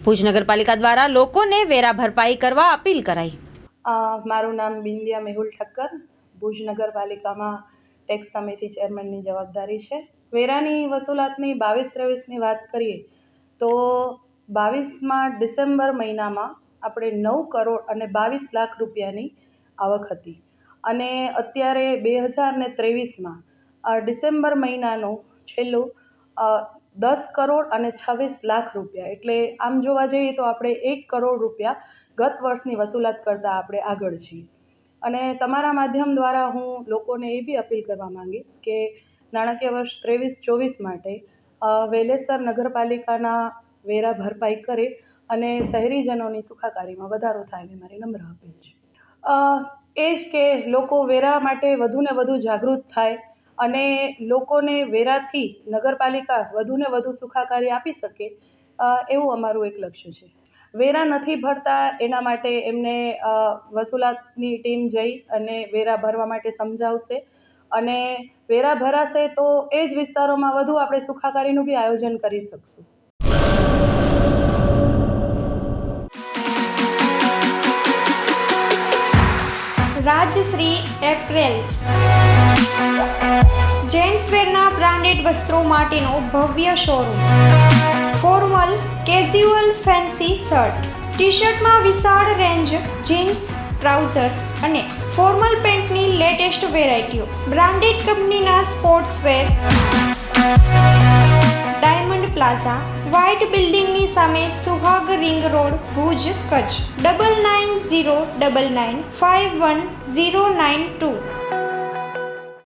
ભુજ નગરપાલિકા દ્વારા લોકોને વેરા ભરપાઈ કરવા અપીલ કરાઈ। મારું નામ બિંદિયા મેહુલ ઠક્કર, ભુજ નગરપાલિકામાં ટેક્સ સમિતિ ચેરમેનની જવાબદારી છે। વેરાની વસૂલાતની 22-23ની વાત કરીએ તો 22માં ડિસેમ્બર મહિનામાં આપણે 9 કરોડ અને 22 લાખ રૂપિયાની આવક હતી અને અત્યારે 2023માં ડિસેમ્બર મહિનાનું છેલ્લું 10 કરોડ અને 26 લાખ રૂપિયા, એટલે આમ જોવા જઈએ તો આપણે 1 કરોડ રૂપિયા ગત વર્ષની વસૂલાત કરતાં આપણે આગળ છીએ। અને તમારા માધ્યમ દ્વારા હું લોકોને એ બી અપીલ કરવા માંગીશ કે નાણાકીય વર્ષ 23-24 માટે વેલેસર નગરપાલિકાના વેરા ભરપાઈ કરે અને શહેરીજનોની સુખાકારીમાં વધારો થાય એવી મારી નમ્ર અપીલ છે। એ જ કે લોકો વેરા માટે વધુને વધુ જાગૃત થાય અને લોકોને વેરાથી નગરપાલિકા વધુને વધુ સુખાકારી આપી શકે એવું અમારું એક લક્ષ્ય છે। વેરા નથી ભરતા એના માટે એમને વસૂલાતની ટીમ જઈ અને વેરા ભરવા માટે સમજાવશે અને વેરા ભરાશે તો એ જ વિસ્તારોમાં વધુ આપણે સુખાકારીનું બી આયોજન કરી શકશું। રાજશ્રી એપ્રેલ્સ જેન્ટ્સવેરના બ્રાન્ડેડ વસ્ત્રો માટેનો ભવ્ય showroom. Formal, casual, fancy shirt, T શર્ટમાં વિશાળ રેન્જ, જીન્સ, ટ્રાઉઝર્સ અને ફોર્મલ પેન્ટની લેટેસ્ટ વેરાયટીઓ। બ્રાન્ડેડ કંપનીના સ્પોર્ટ્સવેર। ડાયમંડ પ્લાઝા, વ્હાઇટ બિલ્ડિંગની સામે, સુહાગ રિંગ રોડ, ભુજ, કચ્છ। 9909951092।